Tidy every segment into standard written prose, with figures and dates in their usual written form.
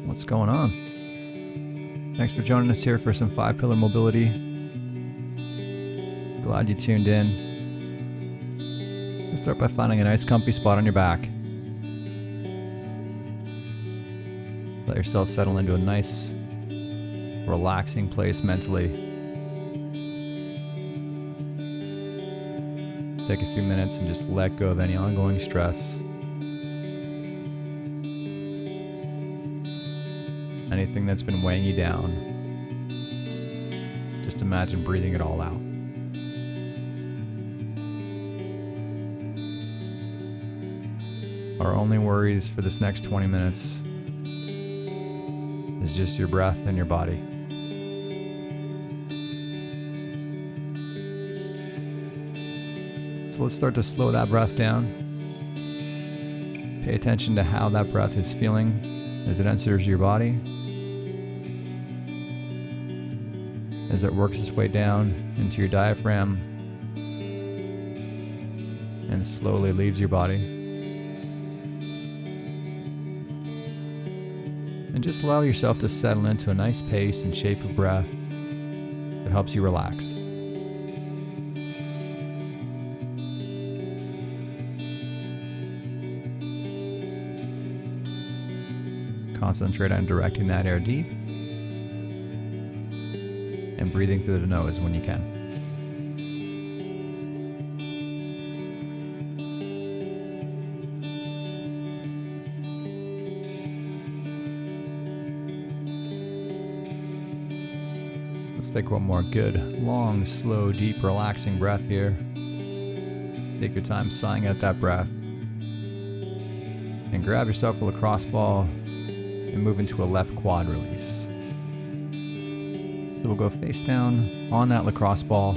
What's going on? Thanks for joining us here for some 5-pillar mobility. Glad you tuned in. Let's start by finding a nice comfy spot on your back. Let yourself settle into a nice, relaxing place mentally. Take a few minutes and just let go of any ongoing stress. Anything that's been weighing you down. Just imagine breathing it all out. Our only worries for this next 20 minutes is just your breath and your body. So let's start to slow that breath down. Pay attention to how that breath is feeling as it enters your body, as it works its way down into your diaphragm and slowly leaves your body. And just allow yourself to settle into a nice pace and shape of breath that helps you relax. Concentrate on directing that air deep and breathing through the nose when you can. Let's take one more good, long, slow, deep, relaxing breath here. Take your time sighing out that breath. And grab yourself a lacrosse ball and move into a left quad release. So we'll go face down on that lacrosse ball.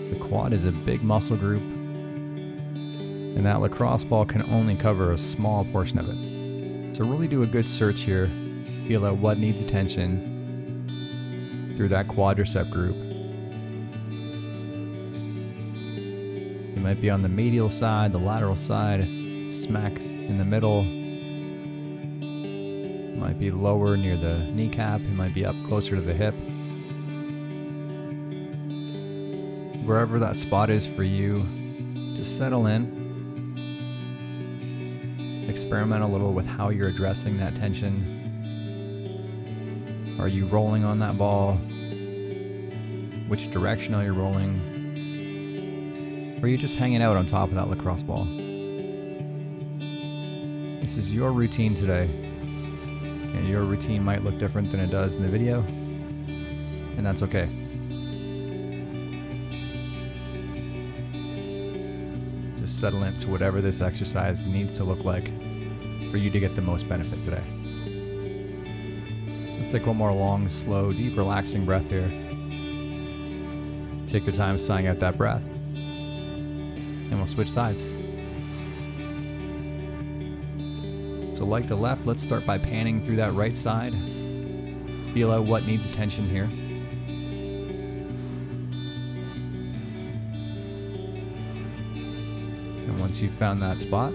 The quad is a big muscle group, and that lacrosse ball can only cover a small portion of it. So really do a good search here. Feel out what needs attention through that quadricep group. It might be on the medial side, the lateral side, smack in the middle. It might be lower near the kneecap. It might be up closer to the hip. Wherever that spot is for you, just settle in. Experiment a little with how you're addressing that tension. Are you rolling on that ball? Which direction are you rolling? Or are you just hanging out on top of that lacrosse ball? This is your routine today, and your routine might look different than it does in the video, and that's okay. Just settle into whatever this exercise needs to look like for you to get the most benefit today. Let's take one more long, slow, deep, relaxing breath here. Take your time sighing out that breath, and we'll switch sides. So like the left, let's start by panning through that right side. Feel out what needs attention here. And once you've found that spot,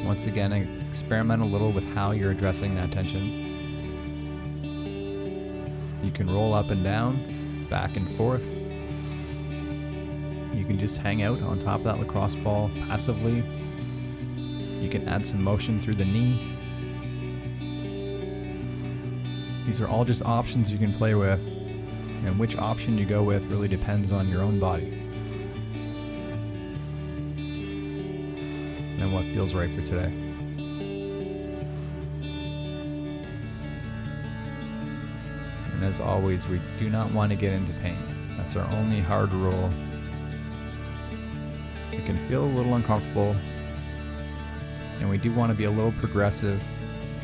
once again, experiment a little with how you're addressing that tension. You can roll up and down, back and forth. You can just hang out on top of that lacrosse ball passively. You can add some motion through the knee. These are all just options you can play with, and which option you go with really depends on your own body and what feels right for today. And as always, we do not want to get into pain. That's our only hard rule. It can feel a little uncomfortable, and we do want to be a little progressive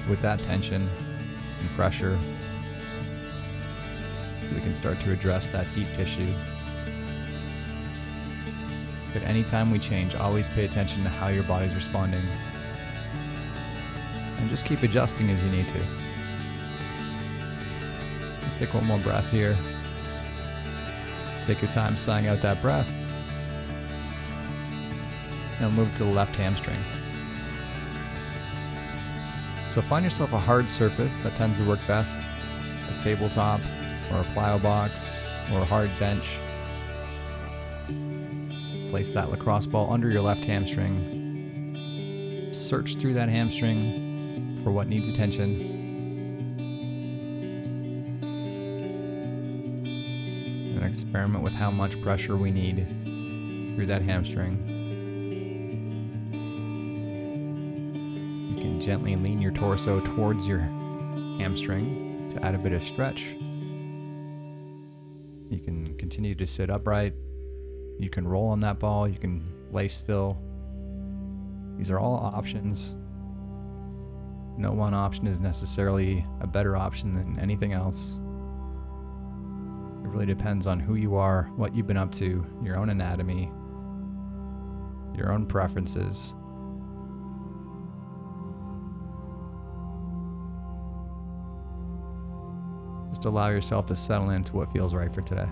with that tension and pressure. We can start to address that deep tissue. But anytime we change, always pay attention to how your body's responding. And just keep adjusting as you need to. Let's take one more breath here. Take your time sighing out that breath. Now move to the left hamstring. So find yourself a hard surface that tends to work best, a tabletop or a Plyo Box or a hard bench. Place that lacrosse ball under your left hamstring. Search through that hamstring for what needs attention. And experiment with how much pressure we need through that hamstring. You can gently lean your torso towards your hamstring to add a bit of stretch. You can continue to sit upright. You can roll on that ball. You can lay still. These are all options. No one option is necessarily a better option than anything else. It really depends on who you are, what you've been up to, your own anatomy, your own preferences. Just allow yourself to settle into what feels right for today.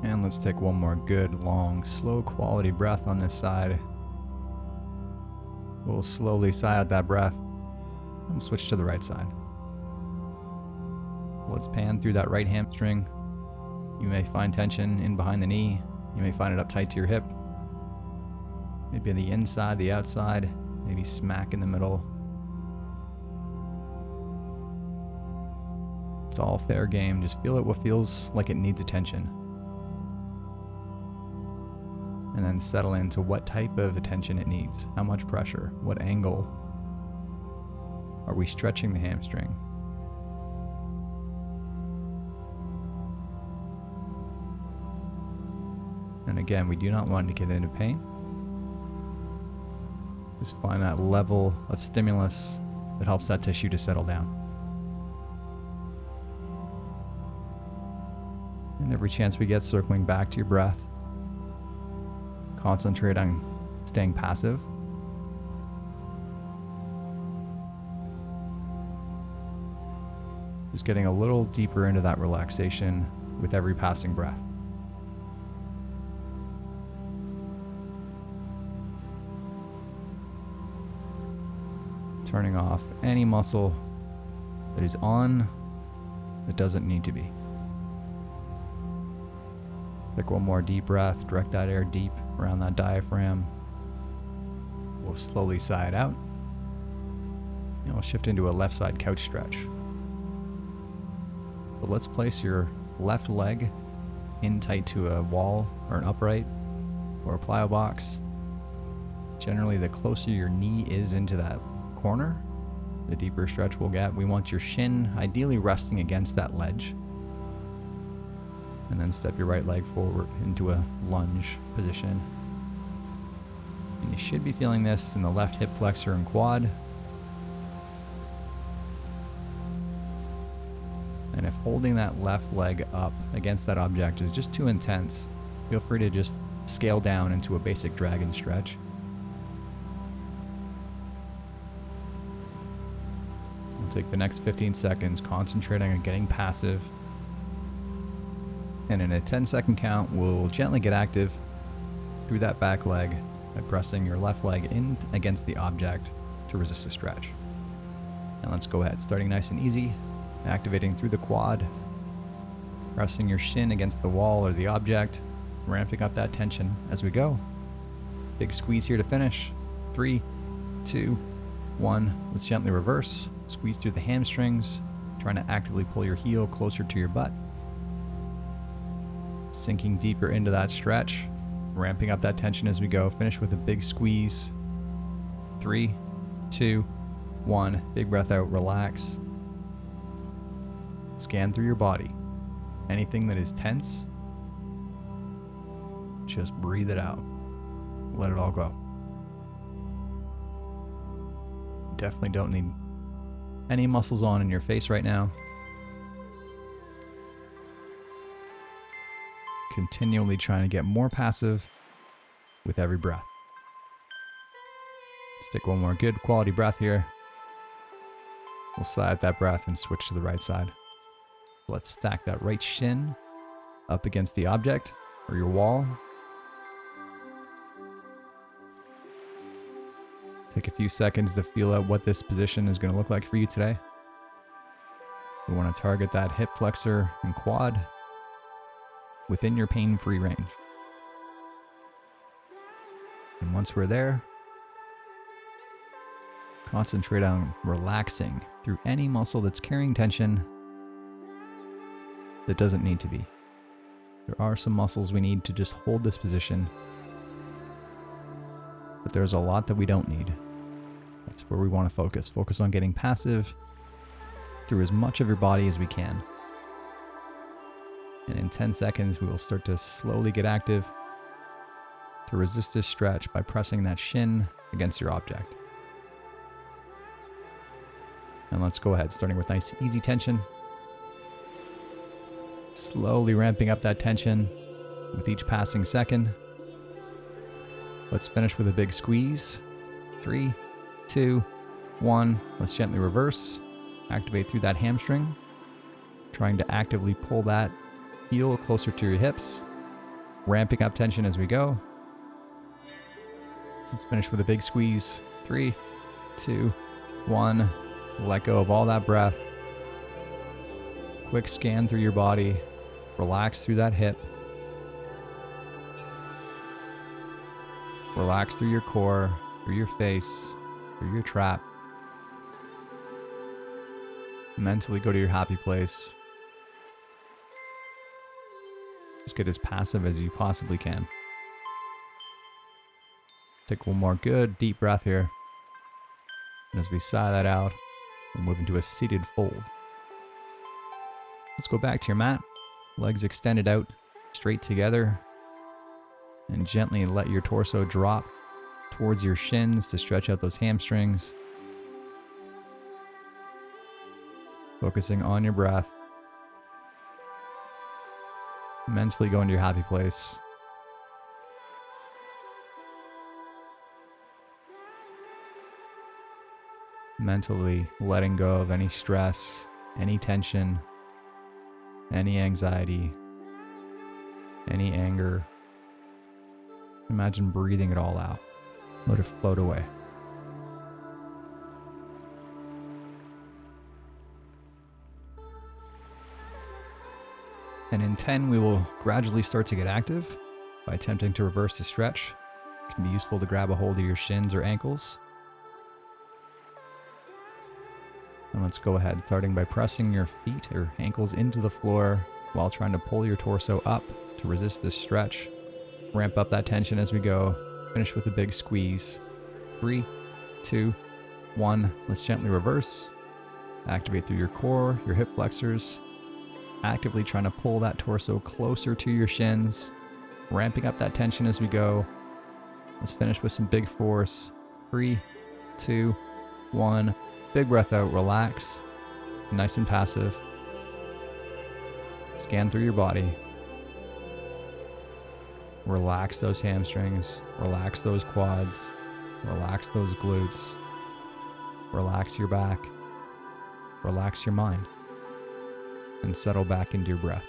And let's take one more good, long, slow quality breath on this side. We'll slowly sigh out that breath and switch to the right side. Let's pan through that right hamstring. You may find tension in behind the knee. You may find it up tight to your hip. Maybe on the inside, the outside, maybe smack in the middle. It's all fair game. Just feel it what feels like it needs attention. And then settle into what type of attention it needs. How much pressure? What angle? Are we stretching the hamstring? And again, we do not want to get into pain. Just find that level of stimulus that helps that tissue to settle down. And every chance we get, circling back to your breath. Concentrate on staying passive. Just getting a little deeper into that relaxation with every passing breath. Turning off any muscle that is on that doesn't need to be. Take one more deep breath, direct that air deep around that diaphragm. We'll slowly sigh it out. And we'll shift into a left side couch stretch. So let's place your left leg in tight to a wall or an upright or a Plyo Box. Generally, the closer your knee is into that corner, the deeper stretch we'll get. We want your shin ideally resting against that ledge. And then step your right leg forward into a lunge position. And you should be feeling this in the left hip flexor and quad. And if holding that left leg up against that object is just too intense, feel free to just scale down into a basic dragon stretch. We'll take the next 15 seconds concentrating on getting passive. And in a 10-second count, we'll gently get active through that back leg by pressing your left leg in against the object to resist the stretch. And let's go ahead, starting nice and easy, activating through the quad, pressing your shin against the wall or the object, ramping up that tension as we go. Big squeeze here to finish. 3, 2, 1. Let's gently reverse. Squeeze through the hamstrings, trying to actively pull your heel closer to your butt. Sinking deeper into that stretch, ramping up that tension as we go. Finish with a big squeeze. 3, 2, 1. Big breath out, relax. Scan through your body. Anything that is tense, just breathe it out. Let it all go. Definitely don't need any muscles on in your face right now. Continually trying to get more passive with every breath. Let's take one more good quality breath here. We'll sigh out that breath and switch to the right side. Let's stack that right shin up against the object or your wall. Take a few seconds to feel out what this position is going to look like for you today. We want to target that hip flexor and quad within your pain-free range. And once we're there, concentrate on relaxing through any muscle that's carrying tension that doesn't need to be. There are some muscles we need to just hold this position, but there's a lot that we don't need. That's where we want to focus. Focus on getting passive through as much of your body as we can. And in 10 seconds, we will start to slowly get active to resist this stretch by pressing that shin against your object. And let's go ahead, starting with nice, easy tension. Slowly ramping up that tension with each passing second. Let's finish with a big squeeze. 3, 2, 1. Let's gently reverse. Activate through that hamstring. Trying to actively pull that heel closer to your hips. Ramping up tension as we go. Let's finish with a big squeeze. 3, 2, 1. Let go of all that breath. Quick scan through your body. Relax through that hip. Relax through your core, through your face, through your trap. Mentally go to your happy place. Just get as passive as you possibly can. Take one more good deep breath here. And as we sigh that out, we'll move into a seated fold. Let's go back to your mat. Legs extended out, straight together. And gently let your torso drop towards your shins to stretch out those hamstrings. Focusing on your breath. Mentally go into your happy place. Mentally letting go of any stress, any tension, any anxiety, any anger. Imagine breathing it all out. Let it float away. And in 10, we will gradually start to get active by attempting to reverse the stretch. It can be useful to grab a hold of your shins or ankles. And let's go ahead, starting by pressing your feet or ankles into the floor while trying to pull your torso up to resist this stretch. Ramp up that tension as we go. Finish with a big squeeze. 3, 2, 1. Let's gently reverse. Activate through your core, your hip flexors. Actively trying to pull that torso closer to your shins. Ramping up that tension as we go. Let's finish with some big force. 3, 2, 1. Big breath out, relax. Nice and passive. Scan through your body. Relax those hamstrings. Relax those quads. Relax those glutes. Relax your back. Relax your mind. And settle back into your breath.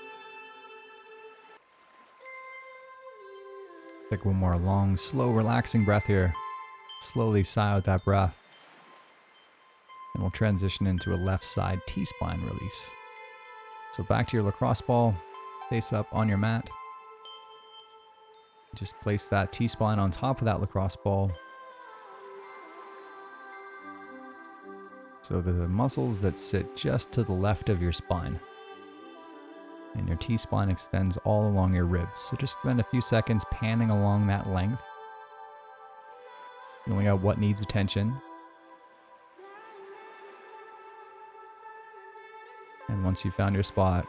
Take one more long, slow, relaxing breath here. Slowly sigh out that breath. And we'll transition into a left side T-spine release. So back to your lacrosse ball, face up on your mat. Just place that T-spine on top of that lacrosse ball. So the muscles that sit just to the left of your spine. And your T-spine extends all along your ribs. So just spend a few seconds panning along that length. Feeling out what needs attention. And once you found your spot,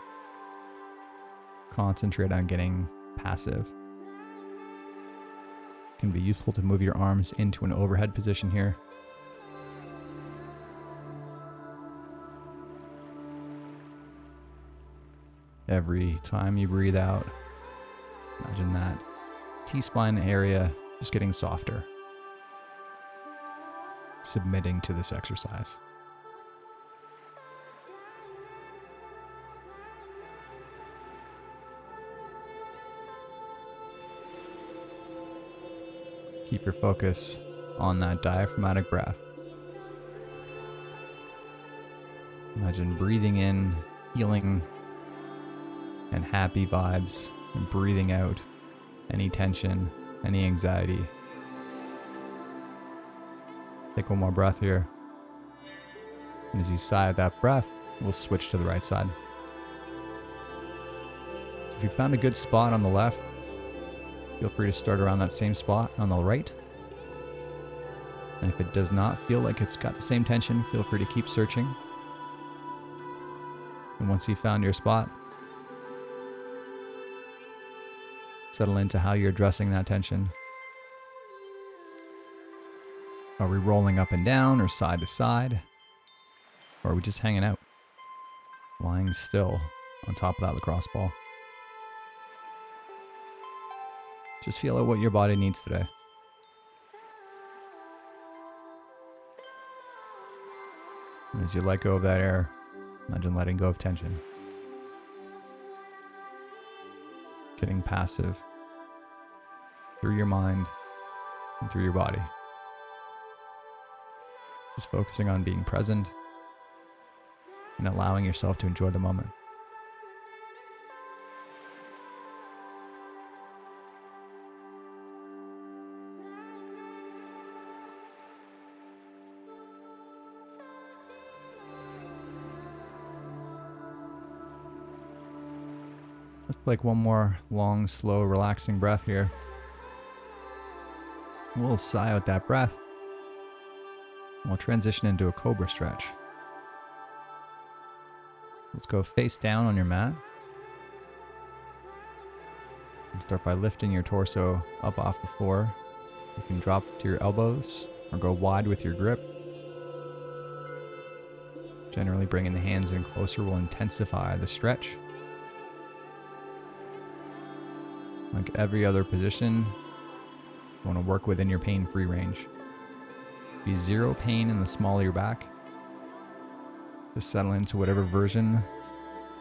concentrate on getting passive. It can be useful to move your arms into an overhead position here. Every time you breathe out, imagine that T-spine area just getting softer. Submitting to this exercise. Keep your focus on that diaphragmatic breath. Imagine breathing in healing and happy vibes, and breathing out any tension, any anxiety. Take one more breath here. And as you sigh out that breath, we'll switch to the right side. So if you found a good spot on the left, feel free to start around that same spot on the right. And if it does not feel like it's got the same tension, feel free to keep searching. And once you've found your spot, settle into how you're addressing that tension. Are we rolling up and down or side to side? Or are we just hanging out? Lying still on top of that lacrosse ball. Just feel out what your body needs today. And as you let go of that air, imagine letting go of tension. Getting passive through your mind and through your body. Just focusing on being present and allowing yourself to enjoy the moment. Let's take one more long, slow, relaxing breath here. We'll sigh out that breath. And we'll transition into a Cobra Stretch. Let's go face down on your mat. And start by lifting your torso up off the floor. You can drop to your elbows or go wide with your grip. Generally bringing the hands in closer will intensify the stretch. Like every other position, you want to work within your pain-free range. Be zero pain in the small of your back. Just settle into whatever version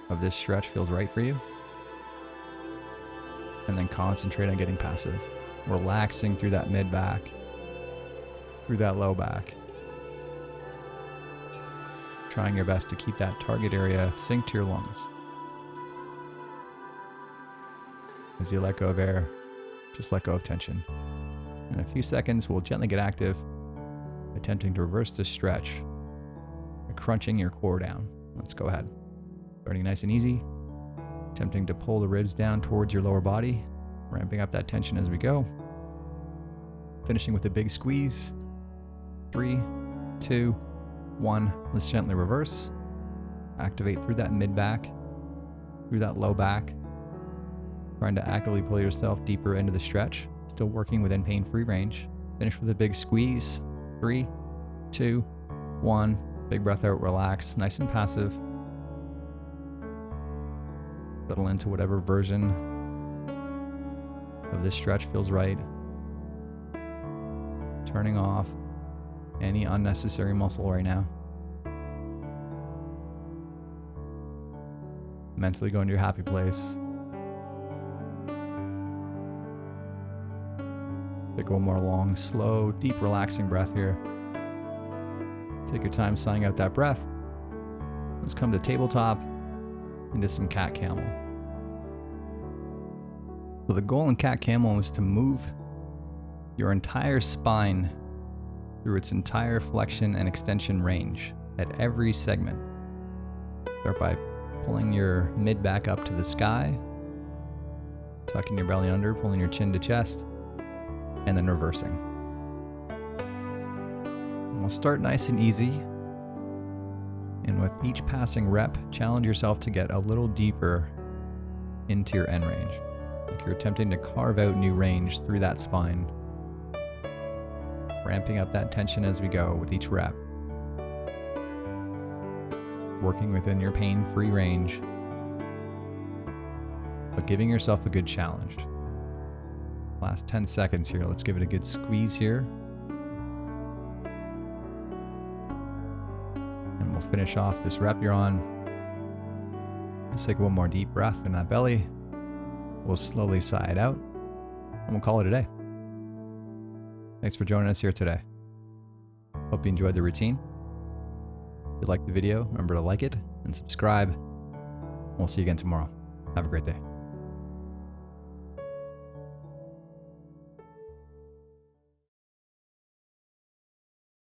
of this stretch feels right for you. And then concentrate on getting passive. Relaxing through that mid-back, through that low back. Trying your best to keep that target area synced to your lungs. As you let go of air, just let go of tension. In a few seconds, we'll gently get active, attempting to reverse this stretch by crunching your core down. Let's go ahead. Starting nice and easy, attempting to pull the ribs down towards your lower body, ramping up that tension as we go. Finishing with a big squeeze. 3, 2, 1. Let's gently reverse. Activate through that mid-back, through that low back. Trying to actively pull yourself deeper into the stretch. Still working within pain-free range. Finish with a big squeeze. 3, 2, 1. Big breath out, relax, nice and passive. Settle into whatever version of this stretch feels right. Turning off any unnecessary muscle right now. Mentally go into your happy place. Take one more long, slow, deep, relaxing breath here. Take your time sighing out that breath. Let's come to tabletop into some Cat Camel. So the goal in Cat Camel is to move your entire spine through its entire flexion and extension range at every segment. Start by pulling your mid back up to the sky, tucking your belly under, pulling your chin to chest, and then reversing. And we'll start nice and easy. And with each passing rep, challenge yourself to get a little deeper into your end range. Like you're attempting to carve out new range through that spine. Ramping up that tension as we go with each rep. Working within your pain-free range, but giving yourself a good challenge. Last 10 seconds here. Let's give it a good squeeze here. And we'll finish off this rep you're on. Let's take one more deep breath in that belly. We'll slowly sigh it out, and we'll call it a day. Thanks for joining us here today. Hope you enjoyed the routine. If you liked the video, remember to like it and subscribe. We'll see you again tomorrow. Have a great day.